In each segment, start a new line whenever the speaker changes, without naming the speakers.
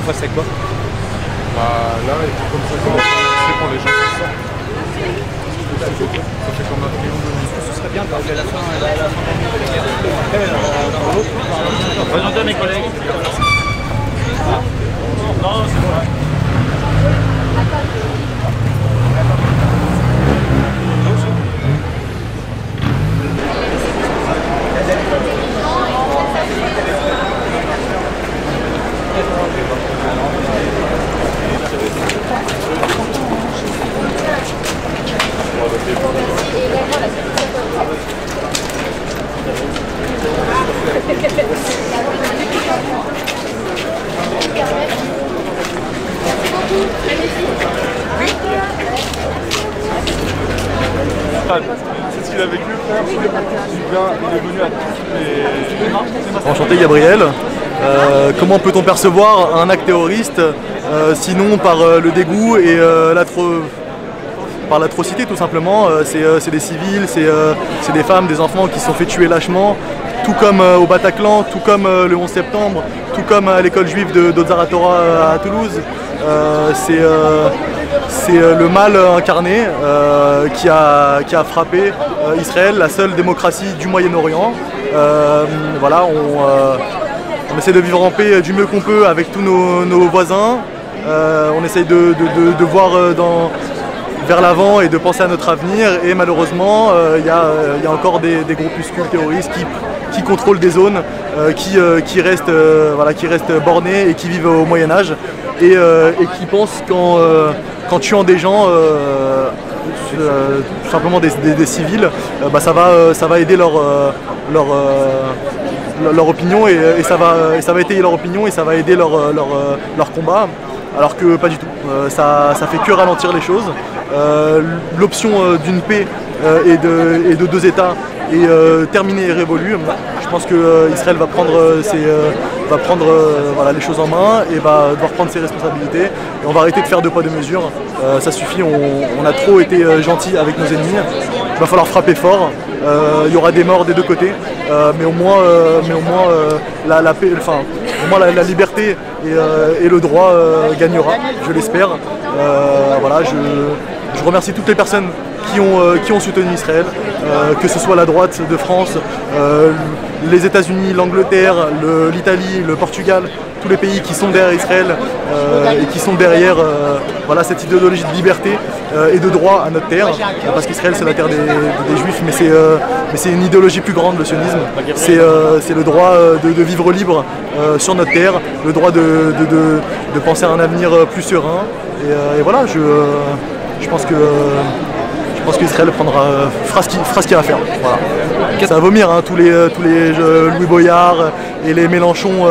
passer à quoi?
Bah là, et puis comme ça commence à passer pour les gens qui sortent. Ça fait comme un triangle.
Ce serait bien de parler à la fin de l'année. Présenter à mes collègues. Non, c'est bon.
C'est ce qu'il a vécu, frère. Il est venu à tous les...
Enchanté Gabriel. Comment peut-on percevoir un acte terroriste sinon par le dégoût et par l'atrocité tout simplement. C'est des civils, c'est des femmes, des enfants qui se sont fait tuer lâchement, tout comme au Bataclan, tout comme le 11 septembre, tout comme à l'école juive d'Otzaratora à Toulouse. C'est le mal incarné qui a frappé Israël, la seule démocratie du Moyen-Orient. Voilà, on essaie de vivre en paix du mieux qu'on peut avec tous nos voisins. On essaye de voir vers l'avant et de penser à notre avenir. Et malheureusement, il y a encore des groupuscules terroristes qui contrôlent des zones, qui restent bornés et qui vivent au Moyen-Âge. Et qui pensent qu'en tuant des gens, tout simplement des civils, ça va aider leur opinion et ça va étayer leur opinion et ça va aider leur combat, alors que pas du tout. Ça fait que ralentir les choses. L'option d'une paix et de deux États est terminée et révolue. Je pense qu'Israël va prendre les choses en main et va devoir prendre ses responsabilités. Et on va arrêter de faire deux poids deux mesures. Ça suffit, on a trop été gentils avec nos ennemis. Il va falloir frapper fort. Il y aura des morts des deux côtés, mais au moins la paix, la liberté et le droit gagnera, je l'espère. Voilà, je remercie toutes les personnes qui ont soutenu Israël, que ce soit la droite de France, les États-Unis, l'Angleterre, l'Italie, le Portugal, tous les pays qui sont derrière Israël et qui sont derrière cette idéologie de liberté et de droit à notre terre, parce qu'Israël c'est la terre des Juifs, mais c'est une idéologie plus grande, le sionisme. C'est le droit de vivre libre sur notre terre, le droit de penser à un avenir plus serein. Et voilà, je pense qu'Israël fera ce qu'il a à faire. Voilà. Ça va vomir, hein, tous les Louis Boyard et les Mélenchon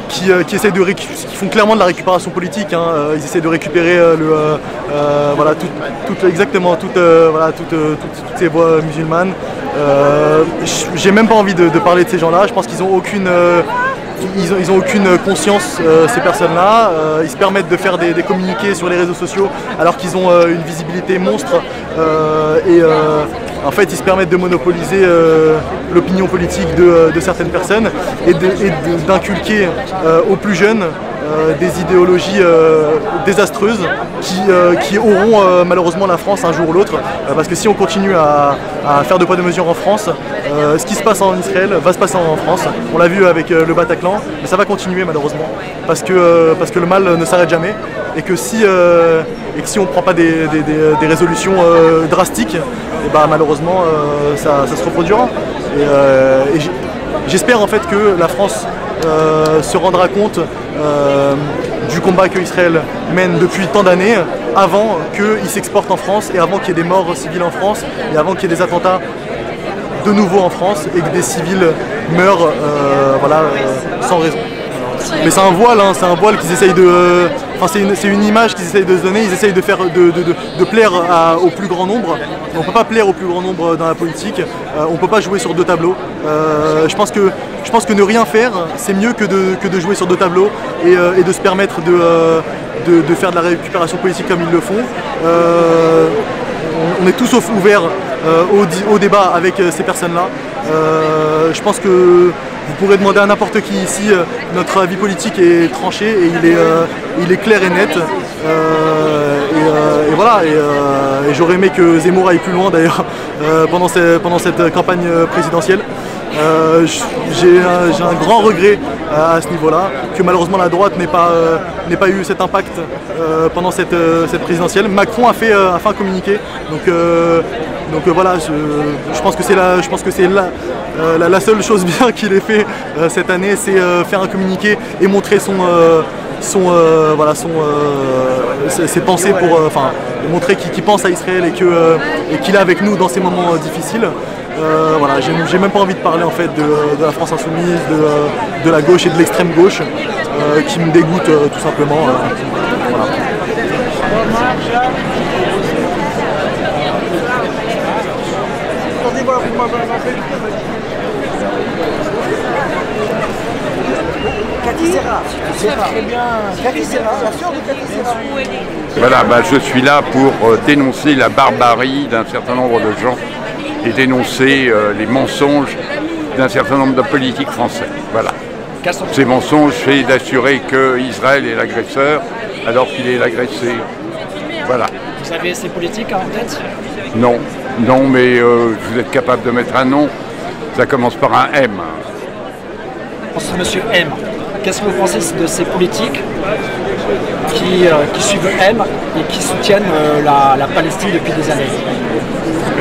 qui font clairement de la récupération politique. Hein. Ils essaient de récupérer toutes ces voix musulmanes. J'ai même pas envie de parler de ces gens-là. Je pense qu'ils n'ont aucune conscience, ces personnes-là. Ils se permettent de faire des communiqués sur les réseaux sociaux alors qu'ils ont une visibilité monstre. En fait, ils se permettent de monopoliser l'opinion politique de certaines personnes et d'inculquer aux plus jeunes des idéologies désastreuses qui auront malheureusement la France un jour ou l'autre. Parce que si on continue à faire deux poids deux mesures en France, ce qui se passe en Israël va se passer en France. On l'a vu avec le Bataclan, mais ça va continuer malheureusement. Parce que le mal ne s'arrête jamais. Et que si on ne prend pas des résolutions drastiques, et malheureusement ça se reproduira. Et j'espère en fait que la France se rendra compte du combat que Israël mène depuis tant d'années, avant qu'il s'exporte en France et avant qu'il y ait des morts civils en France et avant qu'il y ait des attentats de nouveau en France et que des civils meurent sans raison. Mais c'est un voile qu'ils essayent de... c'est une image qu'ils essayent de se donner, ils essayent de plaire au plus grand nombre. On ne peut pas plaire au plus grand nombre dans la politique, on ne peut pas jouer sur deux tableaux. Je pense que ne rien faire, c'est mieux que de jouer sur deux tableaux et de se permettre de faire de la récupération politique comme ils le font. On est tous ouverts au débat avec ces personnes-là. Je pense que Vous pourrez demander à n'importe qui ici, notre avis politique est tranché et il est clair et net. Et voilà, et j'aurais aimé que Zemmour aille plus loin d'ailleurs pendant cette campagne présidentielle. J'ai un grand regret à ce niveau-là, que malheureusement la droite n'ait pas eu cet impact pendant cette présidentielle. Macron a fait un communiqué, donc voilà, je pense que c'est la seule chose bien qu'il ait fait cette année, c'est faire un communiqué et montrer ses pensées pour montrer qu'il pense à Israël et qu'il est avec nous dans ces moments difficiles. Voilà, j'ai même pas envie de parler en fait de la France insoumise, de la gauche et de l'extrême gauche qui me dégoûtent tout simplement. Voilà.
Voilà, je suis là pour dénoncer la barbarie d'un certain nombre de gens et dénoncer les mensonges d'un certain nombre de politiques français. Voilà. Ces mensonges, c'est d'assurer qu'Israël est l'agresseur alors qu'il est l'agressé. Voilà.
Vous avez ces politiques en tête?
Non, non, mais vous êtes capable de mettre un nom. Ça commence par un M.
Monsieur M, qu'est-ce que vous pensez de ces politiques qui suivent M et qui soutiennent la Palestine depuis des années?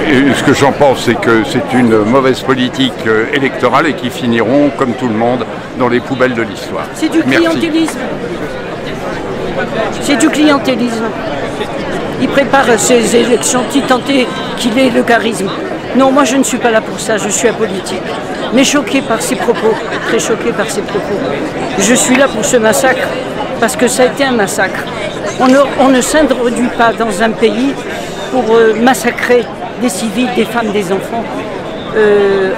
Et ce que j'en pense, c'est que c'est une mauvaise politique électorale et qui finiront, comme tout le monde, dans les poubelles de l'histoire.
C'est du clientélisme. C'est du clientélisme. Il prépare ces élections, tant est qu'il ait le charisme. Non, moi je ne suis pas là pour ça, je suis apolitique. Mais choquée par ses propos, très choquée par ses propos. Je suis là pour ce massacre, parce que ça a été un massacre. On ne s'introduit pas dans un pays pour massacrer des civils, des femmes, des enfants,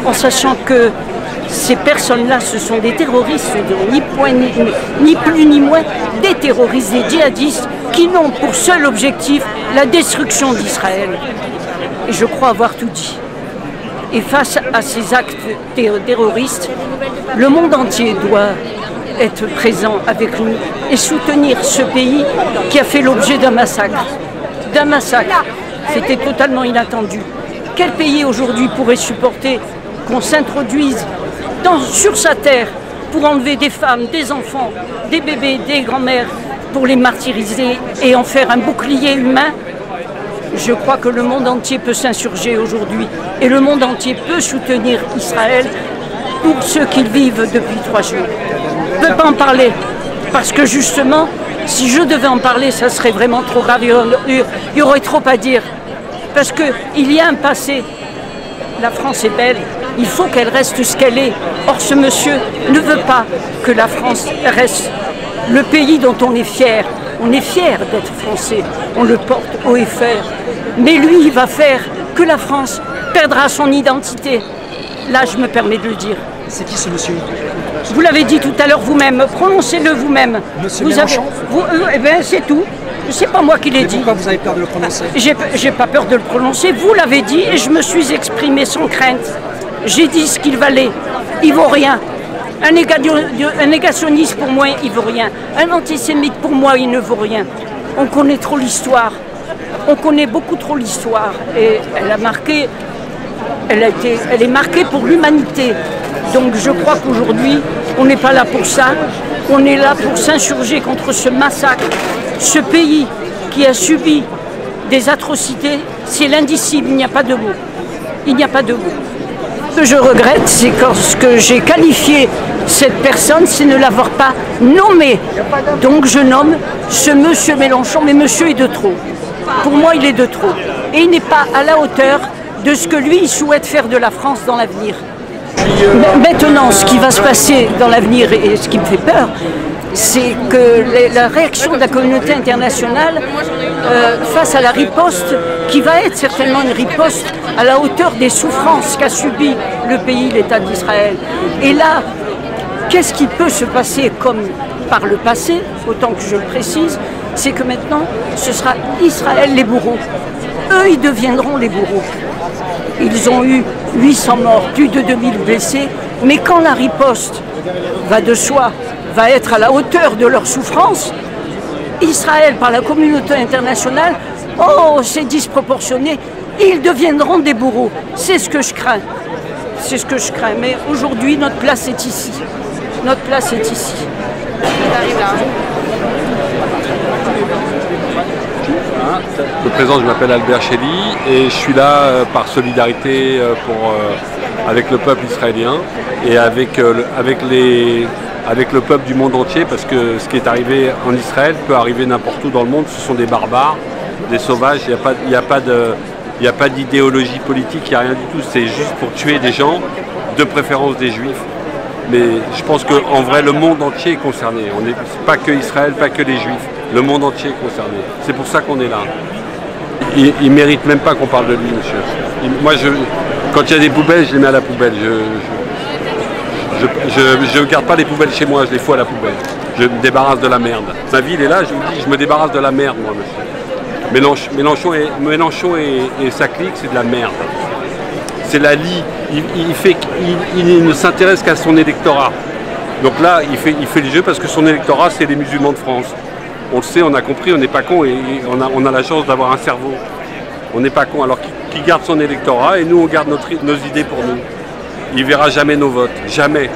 en sachant que ces personnes-là, ce sont des terroristes, ni plus ni moins, des terroristes, des djihadistes, qui n'ont pour seul objectif la destruction d'Israël. Et je crois avoir tout dit. Et face à ces actes terroristes, le monde entier doit être présent avec nous et soutenir ce pays qui a fait l'objet d'un massacre. D'un massacre. C'était totalement inattendu. Quel pays aujourd'hui pourrait supporter qu'on s'introduise sur sa terre pour enlever des femmes, des enfants, des bébés, des grands-mères, pour les martyriser et en faire un bouclier humain? Je crois que le monde entier peut s'insurger aujourd'hui et le monde entier peut soutenir Israël pour ceux qui vivent depuis 3 jours. Je ne peux pas en parler parce que justement, si je devais en parler, ça serait vraiment trop grave. Il y aurait trop à dire parce qu'il y a un passé. La France est belle, il faut qu'elle reste ce qu'elle est. Or, ce monsieur ne veut pas que la France reste le pays dont on est fier. On est fier d'être français, on le porte haut et fort. Mais lui, il va faire que la France perdra son identité. Là, je me permets de le dire.
C'est qui ce monsieur?
Vous l'avez dit tout à l'heure vous-même, prononcez-le vous-même.
Monsieur Mélenchon?
Eh bien, c'est tout. C'est pas moi qui l'ai dit.
Pourquoi vous avez peur de le prononcer?
J'ai pas peur de le prononcer, vous l'avez dit et je me suis exprimé sans crainte. J'ai dit ce qu'il valait. Il vaut rien. Un négationniste pour moi, il vaut rien. Un antisémite pour moi, il ne vaut rien. On connaît trop l'histoire. On connaît beaucoup trop l'histoire. Et elle a marqué, elle est marquée pour l'humanité. Donc je crois qu'aujourd'hui, on n'est pas là pour ça. On est là pour s'insurger contre ce massacre. Ce pays qui a subi des atrocités, c'est l'indicible, il n'y a pas de mots. Il n'y a pas de mots. Ce que je regrette, c'est que j'ai qualifié cette personne, c'est ne l'avoir pas nommé. Donc je nomme ce monsieur Mélenchon, mais monsieur est de trop. Pour moi, il est de trop. Et il n'est pas à la hauteur de ce que lui, il souhaite faire de la France dans l'avenir. Maintenant, ce qui va se passer dans l'avenir et ce qui me fait peur, c'est que la réaction de la communauté internationale face à la riposte, qui va être certainement une riposte à la hauteur des souffrances qu'a subi le pays, l'État d'Israël. Et là, qu'est-ce qui peut se passer comme par le passé, autant que je le précise, c'est que maintenant, ce sera Israël les bourreaux. Eux, ils deviendront les bourreaux. Ils ont eu 800 morts, plus de 2000 blessés. Mais quand la riposte va de soi, va être à la hauteur de leur souffrance, Israël, par la communauté internationale, oh, c'est disproportionné, ils deviendront des bourreaux. C'est ce que je crains. C'est ce que je crains. Mais aujourd'hui, notre place est ici. Notre place est ici.
Je me présente, je m'appelle Albert Chély et je suis là par solidarité avec le peuple israélien et avec le peuple du monde entier, parce que ce qui est arrivé en Israël peut arriver n'importe où dans le monde. Ce sont des barbares, des sauvages, il n'y a pas d'idéologie politique, il n'y a rien du tout. C'est juste pour tuer des gens, de préférence des juifs. Mais je pense qu'en vrai, le monde entier est concerné. Pas que Israël, pas que les juifs. Le monde entier est concerné. C'est pour ça qu'on est là. Il ne mérite même pas qu'on parle de lui, monsieur. Moi, quand il y a des poubelles, je les mets à la poubelle. Je ne garde pas les poubelles chez moi, je les fous à la poubelle. Je me débarrasse de la merde. Ma ville est là, je vous dis, je me débarrasse de la merde, moi, monsieur. Mélenchon et sa clique, c'est de la merde. C'est la lie. Il ne s'intéresse qu'à son électorat. Donc là, il fait le jeu parce que son électorat, c'est les musulmans de France. On le sait, on a compris, on n'est pas con et on a la chance d'avoir un cerveau. On n'est pas con. Alors qu'il garde son électorat et nous, on garde nos idées pour nous. Il ne verra jamais nos votes. Jamais.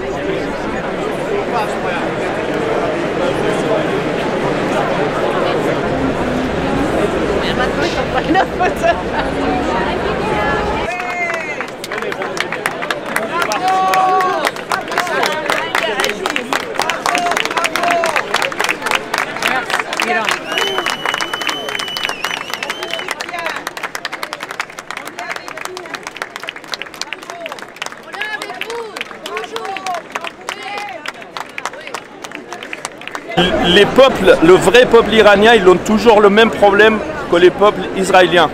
Les peuples, le vrai peuple iranien, ils ont toujours le même problème que les peuples israéliens.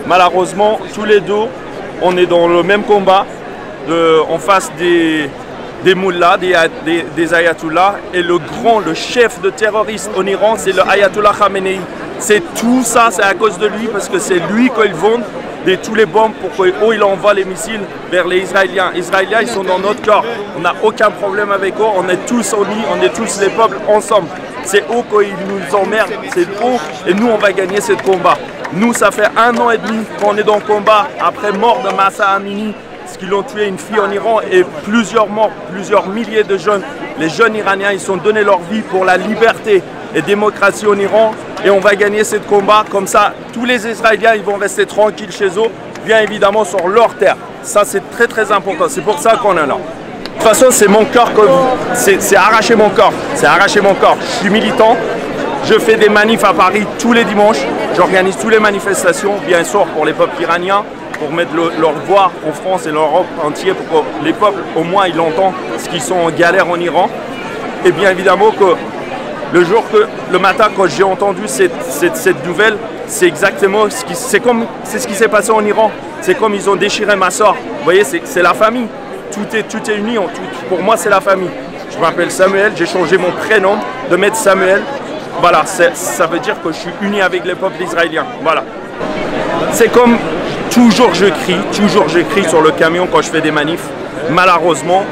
Malheureusement, tous les deux, on est dans le même combat en face des mullahs, des ayatollahs. Et le chef de terroristes en Iran, c'est le ayatollah Khamenei. C'est tout ça, c'est à cause de lui, parce que c'est lui qu'ils vendent tous les bombes pour qu'il envoie les missiles vers les Israéliens. Les Israéliens, ils sont dans notre corps. On n'a aucun problème avec eux. On est tous unis, on est tous les peuples ensemble. C'est eux qui nous emmerdent, c'est eux. Et nous, on va gagner ce combat. Nous, ça fait 1 an et demi qu'on est dans le combat après mort de Mahsa Amini, parce qu'ils ont tué une fille en Iran et plusieurs morts, plusieurs milliers de jeunes. Les jeunes Iraniens, ils ont donné leur vie pour la liberté et démocratie en Iran. Et on va gagner ce combat, comme ça, tous les Israéliens, ils vont rester tranquilles chez eux, bien évidemment sur leur terre. Ça, c'est très très important, c'est pour ça qu'on est là. De toute façon, c'est mon corps, c'est arracher mon corps, c'est arracher mon corps. Je suis militant, je fais des manifs à Paris tous les dimanches, j'organise toutes les manifestations, bien sûr pour les peuples iraniens, pour mettre leur voix en France et l'Europe entière, pour que les peuples, au moins, ils entendent ce qu'ils sont en galère en Iran. Et bien évidemment que le matin, quand j'ai entendu cette nouvelle, c'est exactement ce qui s'est passé en Iran. C'est comme ils ont déchiré ma soeur. Vous voyez, c'est la famille. Tout est uni. Pour moi, c'est la famille. Je m'appelle Samuel, j'ai changé mon prénom de mettre Samuel. Voilà, ça veut dire que je suis uni avec les peuples israéliens. Voilà. C'est comme toujours je crie sur le camion quand je fais des manifs. Malheureusement,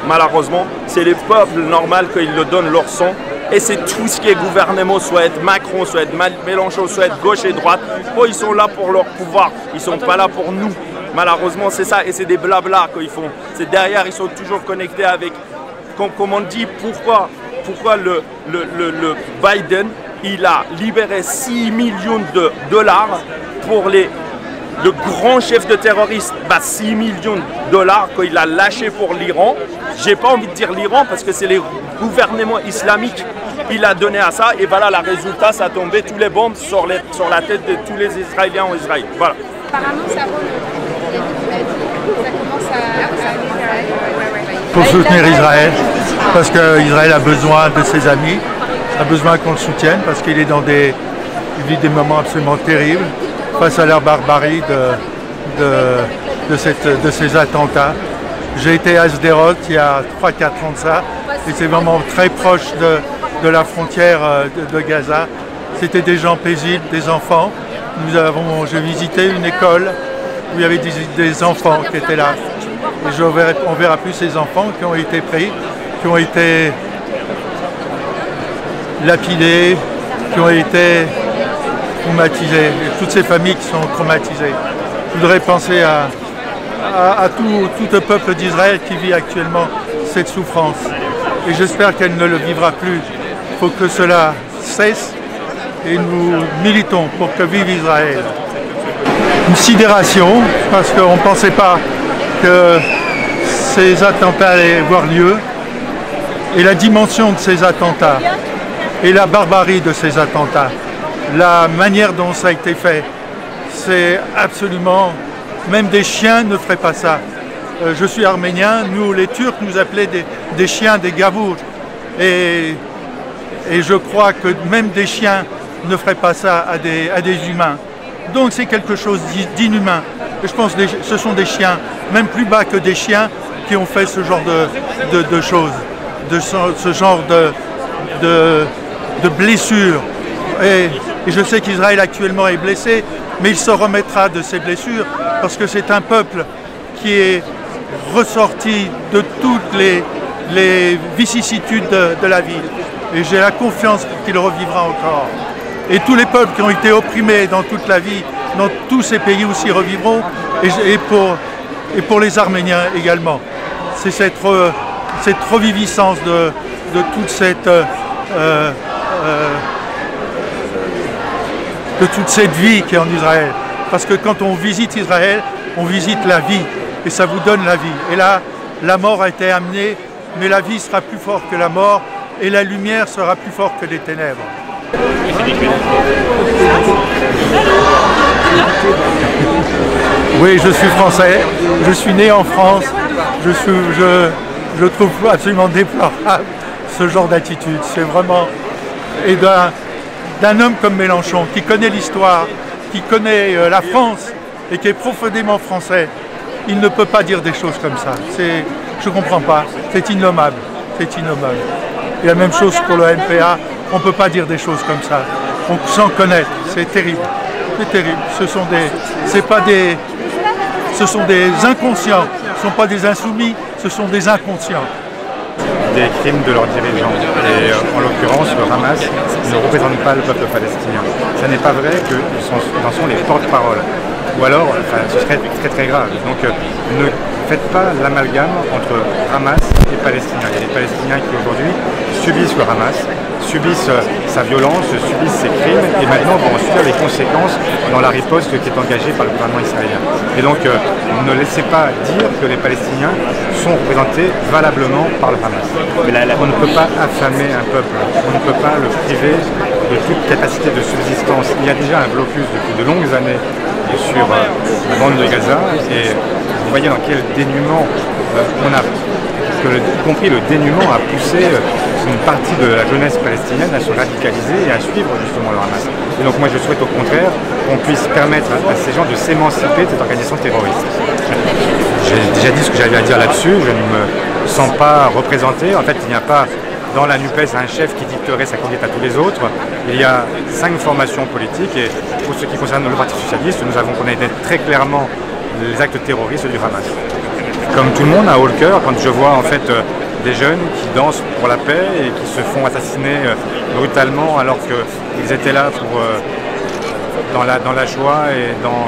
c'est les peuples normaux qu'ils le donnent leur sang. Et c'est tout ce qui est gouvernement, soit être Macron, soit être Mélenchon, soit être gauche et droite. Oh, ils sont là pour leur pouvoir, ils ne sont pas là pour nous. Malheureusement, c'est ça, et c'est des blabla qu'ils font. C'est derrière, ils sont toujours connectés avec, comme on dit, pourquoi le Biden, il a libéré 6 millions de dollars pour le grand chef de terroriste, 6 millions de dollars qu'il a lâché pour l'Iran. J'ai pas envie de dire l'Iran parce que c'est les gouvernements islamiques qu'il a donné à ça. Et voilà, le résultat, ça a tombé tous les bombes sur la tête de tous les Israéliens en Israël. Voilà.
Apparemment, ça commence à...
Pour soutenir Israël, parce qu'Israël a besoin de ses amis, a besoin qu'on le soutienne, parce qu'il est il vit des moments absolument terribles face à la barbarie de ces attentats. J'ai été à Sderot il y a 3-4 ans de ça, et c'est vraiment très proche de la frontière de Gaza. C'était des gens paisibles, des enfants. J'ai visité une école où il y avait des enfants qui étaient là. Et on verra plus ces enfants qui ont été pris, qui ont été lapidés, qui ont été traumatisés, et toutes ces familles qui sont traumatisées. Je voudrais penser à tout le peuple d'Israël qui vit actuellement cette souffrance. Et j'espère qu'elle ne le vivra plus. Il faut que cela cesse et nous militons pour que vive Israël. Une sidération, parce qu'on ne pensait pas que ces attentats allaient avoir lieu, et la dimension de ces attentats, et la barbarie de ces attentats, la manière dont ça a été fait, c'est absolument... Même des chiens ne feraient pas ça. Je suis arménien, nous les Turcs nous appelaient des chiens, des gavours. Et je crois que même des chiens ne feraient pas ça à des humains. Donc c'est quelque chose d'inhumain. Et je pense que ce sont des chiens, même plus bas que des chiens, qui ont fait ce genre de choses, ce genre de blessures. Et je sais qu'Israël actuellement est blessé, mais il se remettra de ses blessures parce que c'est un peuple qui est ressorti de toutes les vicissitudes de la vie. Et j'ai la confiance qu'il revivra encore. Et tous les peuples qui ont été opprimés dans toute la vie, dans tous ces pays aussi revivront, et pour les Arméniens également. C'est cette reviviscence de toute cette vie qui est en Israël. Parce que quand on visite Israël, on visite la vie, et ça vous donne la vie. Et là, la mort a été amenée, mais la vie sera plus forte que la mort, et la lumière sera plus forte que les ténèbres. Oui, je suis français, je suis né en France, je trouve absolument déplorable ce genre d'attitude. C'est vraiment... Et d'un homme comme Mélenchon, qui connaît l'histoire, qui connaît la France et qui est profondément français, il ne peut pas dire des choses comme ça. Je ne comprends pas, c'est innommable, c'est innommable. Et la même chose pour le NPA, on ne peut pas dire des choses comme ça. On s'en connaît, c'est terrible, c'est terrible. Ce sont des inconscients, ce ne sont pas des insoumis, ce sont des inconscients.
Des crimes de leurs dirigeants. Et en l'occurrence, le Hamas ne représente pas le peuple palestinien. Ce n'est pas vrai qu'ils en sont les porte-parole. Ou alors, ce serait très très grave. Donc ne faites pas l'amalgame entre Hamas et Palestiniens. Il y a des Palestiniens qui aujourd'hui subissent le Hamas, subissent sa violence, subissent ses crimes et maintenant vont subir les conséquences dans la riposte qui est engagée par le gouvernement israélien. Et donc ne laissez pas dire que les Palestiniens sont représentés valablement par le Hamas. On ne peut pas affamer un peuple, on ne peut pas le priver de toute capacité de subsistance. Il y a déjà un blocus depuis de longues années sur la bande de Gaza et vous voyez dans quel dénuement on a, y compris le dénuement a poussé une partie de la jeunesse palestinienne à se radicaliser et à suivre justement le Hamas. Et donc moi je souhaite au contraire qu'on puisse permettre à ces gens de s'émanciper de cette organisation terroriste. J'ai déjà dit ce que j'avais à dire là-dessus, je ne me sens pas représenté. En fait il n'y a pas dans la NUPES un chef qui dicterait sa conduite à tous les autres. Il y a 5 formations politiques et pour ce qui concerne le Parti Socialiste, nous avons condamné très clairement les actes terroristes du Hamas. Comme tout le monde, à haut le cœur, quand je vois en fait des jeunes qui dansent pour la paix et qui se font assassiner brutalement alors qu'ils étaient là pour, dans la joie et dans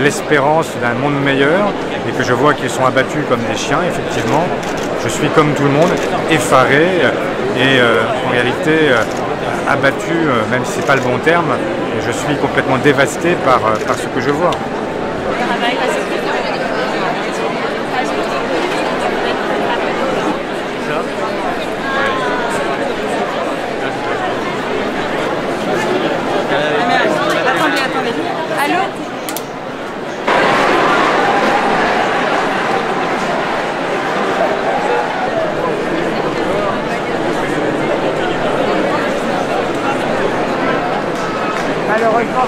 l'espérance d'un monde meilleur et que je vois qu'ils sont abattus comme des chiens, effectivement, je suis comme tout le monde effaré et en réalité abattu, même si ce n'est pas le bon terme, et je suis complètement dévasté par ce que je vois.
Malheureusement,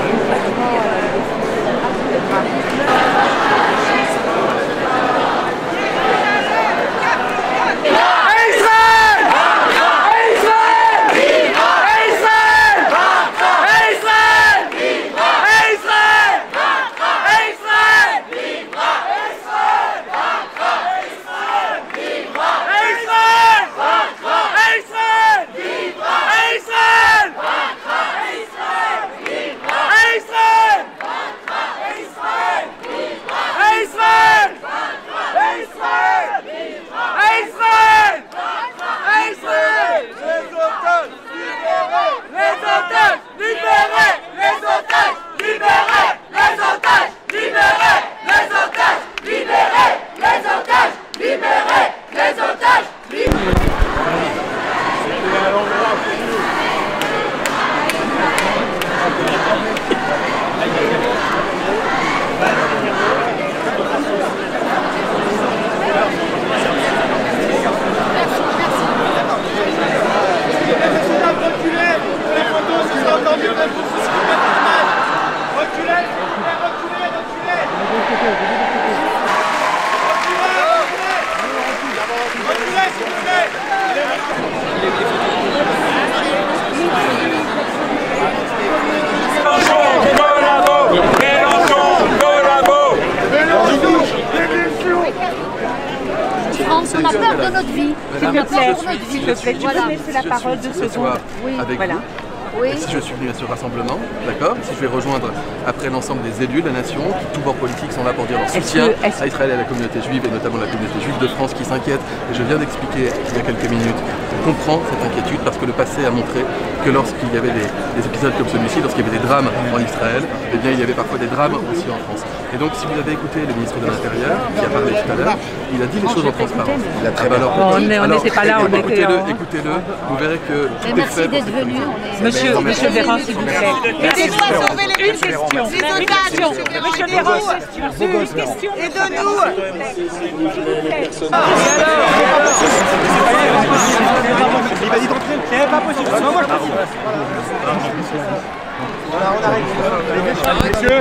France, on a peur de notre vie.
S'il te plaît,
s'il te plaît, tu peux laisser la parole de secondes.
Oui, voilà.
Oui.
Si je suis venu à ce rassemblement, d'accord, si je vais rejoindre après l'ensemble des élus de la nation, qui tous bords politiques sont là pour dire leur soutien à Israël et à la communauté juive, et notamment la communauté juive de France qui s'inquiète. Et je viens d'expliquer il y a quelques minutes, on comprend cette inquiétude parce que le passé a montré que lorsqu'il y avait des épisodes comme celui-ci, lorsqu'il y avait des drames en Israël, eh bien il y avait parfois des drames aussi en France. Et donc si vous avez écouté le ministre de l'Intérieur, qui a parlé tout à l'heure, il a dit les choses en transparence. Il a très bien
on n'était pas là, on était
écoutez-le, vous verrez que tout est fait.
Merci d'être venu.
Monsieur Véran, s'il vous plaît.
Aidez-nous à sauver les
Une question. Une question. Monsieur Véran, une question. Aidez-nous.
Il va dire d'entrer. C'est pas possible. Non, moi je peux dire. Voilà, on arrête. Monsieur.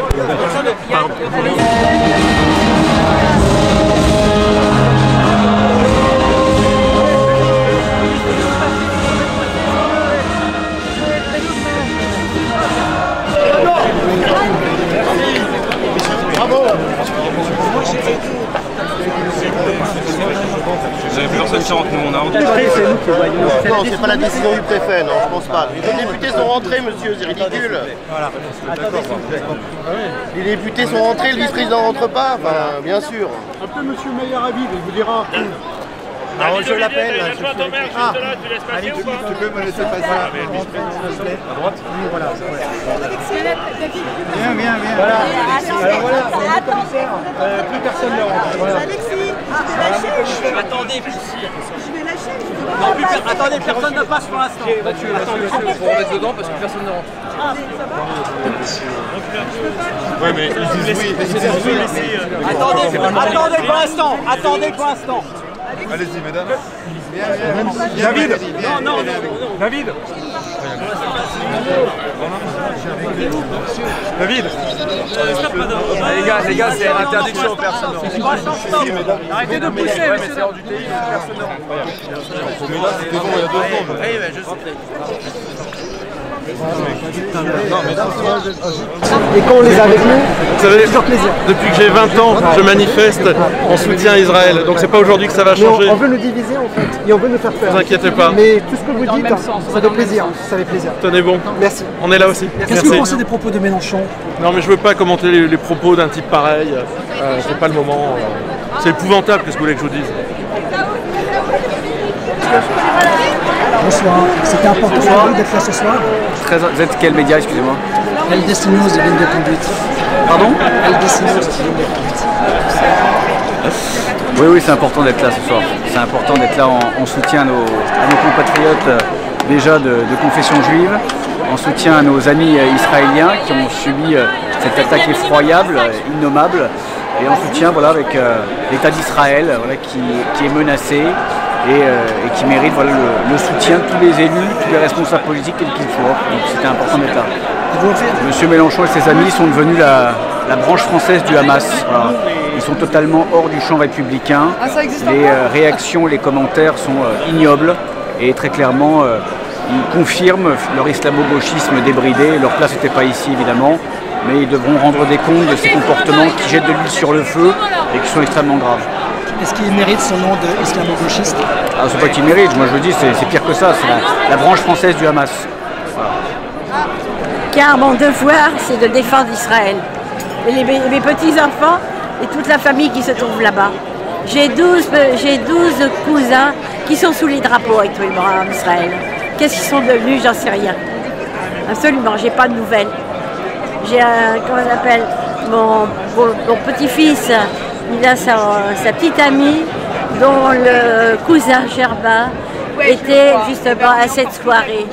Bravo.
Vous avez plus personne qui rentre, nous on a rentré.
Non, c'est pas la décision du préfet, non, je pense pas. Les députés sont rentrés, monsieur, c'est ridicule. Voilà. Les députés sont rentrés, le vice-président rentre pas, enfin, bien sûr.
Appelez monsieur Meyer Habib, il vous dira.
Alors je l'appelle.
Ah, allez, tu peux me laisser passer à droite. Oui, voilà. Viens. Voilà. Alors voilà, plus personne ne rentre. Voilà.
Attendez, attendez, personne ne passe pour l'instant. Il faut remettre dedans parce que personne ne rentre.
Oui, mais ils disent oui.
Attendez pour l'instant.
Allez-y, mesdames.
David. Non.
David. David.
Les gars, c'est interdiction, personne ne rentre.
Arrêtez de pousser, mais c'est hors du pays, personne ne rentre. Mais là, c'était bon il y a 2 secondes.
Oui, je sais.
Et quand on les a avec nous,
vous savez, depuis que j'ai 20 ans, je manifeste en soutien à Israël. Donc c'est pas aujourd'hui que ça va changer.
On veut nous diviser en fait, et on veut nous faire peur.
Ne vous inquiétez pas.
Mais tout ce que vous dites, ça fait plaisir. Ça fait plaisir.
Tenez bon.
Merci.
On est là aussi.
Qu'est-ce que vous pensez des propos de Mélenchon?
Non mais je veux pas commenter les propos d'un type pareil. C'est pas le moment. C'est épouvantable, qu'est-ce que vous voulez que je vous dise?
Bonsoir. C'était important pour vous d'être là ce soir.
Vous êtes quel média, excusez-moi?
LDC News, ligne de conduite.
Pardon?
LDC News, ligne de conduite.
Oui, c'est important d'être là ce soir. C'est important d'être là en soutien à nos compatriotes déjà de confession juive, en soutien à nos amis israéliens qui ont subi cette attaque effroyable, innommable, et en soutien avec l'État d'Israël qui est menacé. Et qui mérite le soutien de tous les élus, tous les responsables politiques quels qu'ils soient. Donc c'était important d'être là. Monsieur Mélenchon et ses amis sont devenus la branche française du Hamas. Voilà. Ils sont totalement hors du champ républicain. Les réactions, les commentaires sont ignobles et très clairement ils confirment leur islamo-gauchisme débridé. Leur place n'était pas ici évidemment, mais ils devront rendre des comptes de ces comportements qui jettent de l'huile sur le feu et qui sont extrêmement graves.
Est-ce qu'il mérite son nom d'islamo-gauchiste?
Ah, c'est pas qu'il mérite, moi je dis c'est pire que ça, c'est la branche française du Hamas. Voilà.
Car mon devoir, c'est de défendre Israël. Et mes petits-enfants et toute la famille qui se trouve là-bas. J'ai 12 cousins qui sont sous les drapeaux actuellement en Israël. Qu'est-ce qu'ils sont devenus? J'en sais rien. Absolument, j'ai pas de nouvelles. J'ai comment on appelle, mon petit-fils. Il a sa petite amie dont le cousin Germain était justement à cette soirée.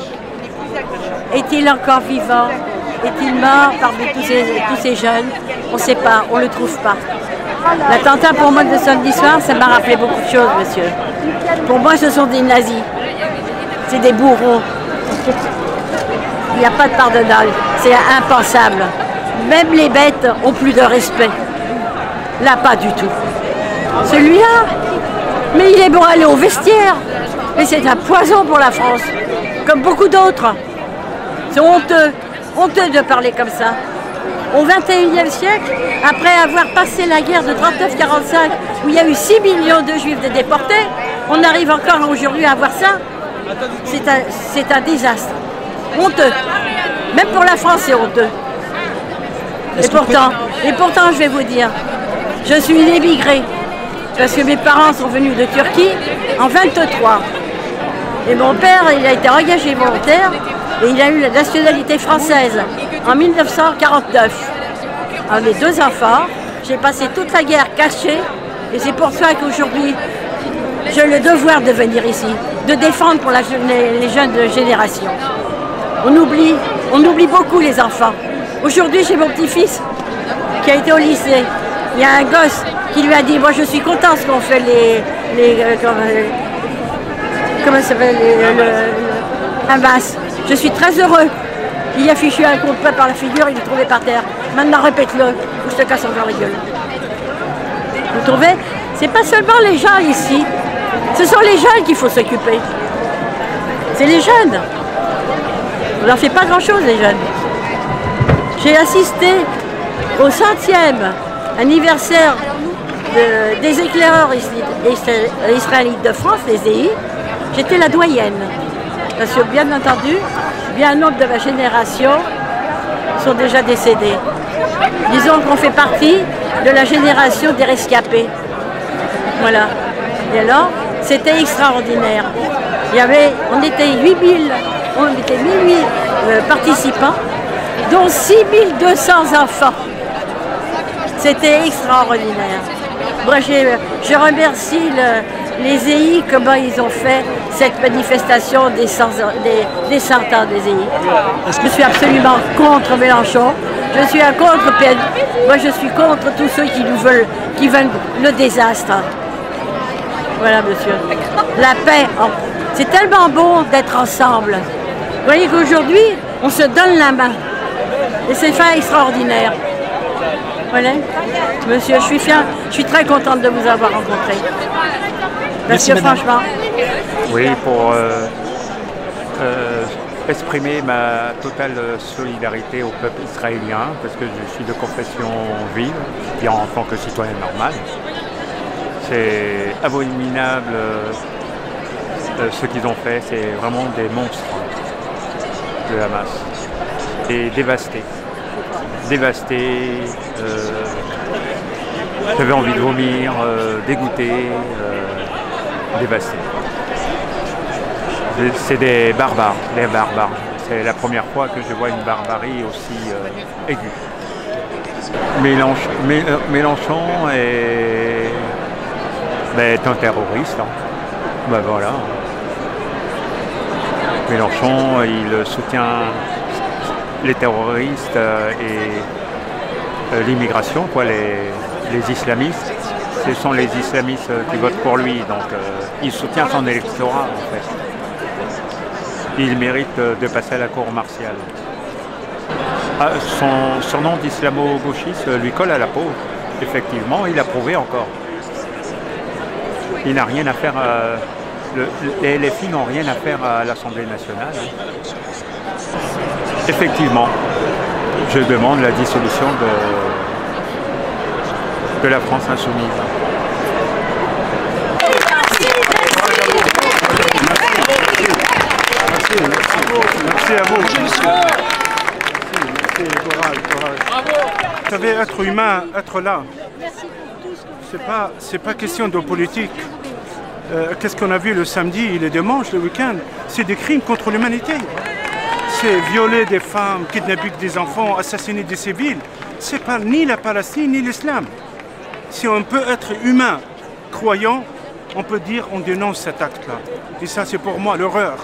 Est-il encore vivant? Est-il mort parmi tous ces jeunes? On ne sait pas, on ne le trouve pas. L'attentat pour moi de samedi soir, ça m'a rappelé beaucoup de choses, monsieur. Pour moi, ce sont des nazis. C'est des bourreaux. Il n'y a pas de pardonnable. C'est impensable. Même les bêtes ont plus de respect. Là, pas du tout. Celui-là, mais il est bon à aller au vestiaire. Mais c'est un poison pour la France, comme beaucoup d'autres. C'est honteux de parler comme ça. au XXIe siècle, après avoir passé la guerre de 39-45, où il y a eu 6 millions de Juifs déportés, on arrive encore aujourd'hui à voir ça. C'est un désastre. Honteux. Même pour la France, c'est honteux. Et pourtant, je vais vous dire, je suis une émigrée, parce que mes parents sont venus de Turquie en 23. Et mon père, il a été engagé volontaire, et il a eu la nationalité française en 1949. Alors, mes 2 enfants, j'ai passé toute la guerre cachée, et c'est pour ça qu'aujourd'hui, j'ai le devoir de venir ici, de défendre pour les jeunes générations. On oublie beaucoup les enfants. Aujourd'hui, j'ai mon petit-fils qui a été au lycée. Il y a un gosse qui lui a dit, moi je suis content ce qu'ont fait comment ça s'appelle, Hamas. Je suis très heureux. Il a fichu un coup de poing par la figure, il est trouvé par terre. Maintenant répète-le, ou je te casse encore la gueule. Vous trouvez? C'est pas seulement les gens ici, ce sont les jeunes qu'il faut s'occuper. C'est les jeunes. On leur fait pas grand-chose, les jeunes. J'ai assisté au 100e anniversaire des éclaireurs israélites de France, les EI. J'étais la doyenne. Parce que bien entendu, bien nombre de ma génération sont déjà décédés. Disons qu'on fait partie de la génération des rescapés. Voilà. Et alors, c'était extraordinaire. On était 1008 participants, dont 6200 enfants. C'était extraordinaire. Moi, je remercie les EI, comment ils ont fait cette manifestation des 100 ans des EI. Je suis absolument contre Mélenchon. Je suis contre PN. Moi, je suis contre tous ceux qui veulent le désastre. Voilà, monsieur. La paix. C'est tellement bon d'être ensemble. Vous voyez qu'aujourd'hui, on se donne la main. Et c'est fait extraordinaire. Voilà. Monsieur, je suis fière, je suis très contente de vous avoir rencontré. Parce que franchement...
Oui, pour exprimer ma totale solidarité au peuple israélien, parce que je suis de confession juive, et en tant que citoyen normal. C'est abominable ce qu'ils ont fait, c'est vraiment des monstres de Hamas. Et dévasté. J'avais envie de vomir, dégoûté, dévasté. C'est des barbares, C'est la première fois que je vois une barbarie aussi aiguë. Mélenchon est un terroriste. Hein. Ben voilà. Mélenchon, il soutient les terroristes et l'immigration, quoi, les islamistes. Ce sont les islamistes qui votent pour lui, donc il soutient son électorat en fait. Il mérite de passer à la cour martiale. Son surnom d'islamo-gauchiste lui colle à la peau. Effectivement, il a prouvé encore. Il n'a rien à faire, les LFI n'ont rien à faire à l'Assemblée nationale. Effectivement, je demande la dissolution de la France insoumise.
Merci à vous. Vous savez, être humain, être là, c'est pas question de politique. Qu'est-ce qu'on a vu le samedi et le dimanche, le week-end? C'est des crimes contre l'humanité. C'est violer des femmes, kidnapper des enfants, assassiner des civils. C'est pas ni la Palestine ni l'islam. Si on peut être humain, croyant, on peut dire on dénonce cet acte-là. Et ça, c'est pour moi l'horreur.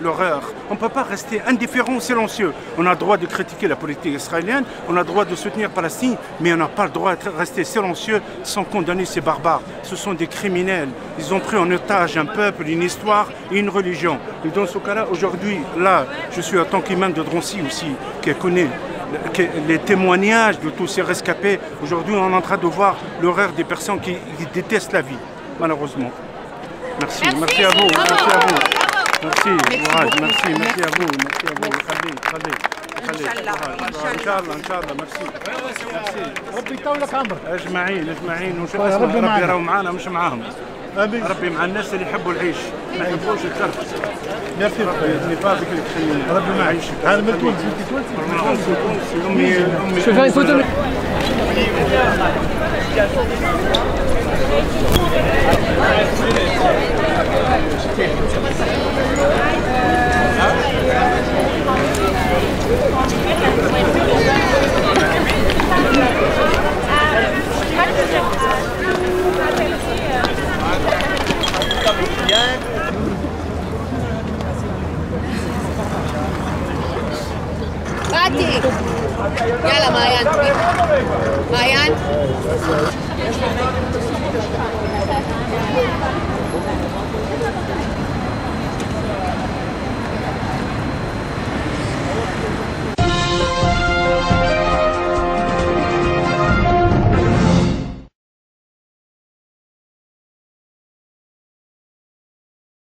L'horreur. On ne peut pas rester indifférent, silencieux. On a le droit de critiquer la politique israélienne, on a le droit de soutenir la Palestine, mais on n'a pas le droit de rester silencieux sans condamner ces barbares. Ce sont des criminels. Ils ont pris en otage un peuple, une histoire et une religion. Et dans ce cas-là, aujourd'hui, là, je suis en tant qu'imam de Drancy aussi, qui connaît les témoignages de tous ces rescapés. Aujourd'hui, on est en train de voir l'horreur des personnes qui détestent la vie, malheureusement. Merci, merci à vous, merci à vous. Merci, courage, merci à vous, merci à vous. Allez. ان شاء الله ان شاء الله ميرسي ربي يطولك عمرك اجمعين وان شاء الله ربي يراو معانا مش معاهم ربي مع الناس اللي يحبوا العيش ما يحبوش الكرت ميرسي ربي يبارك لك ربي ما يعيشك انا من تونس انت تونسي امي شوف هاي فوتو
Bati! Yalla Mayan, Mayan.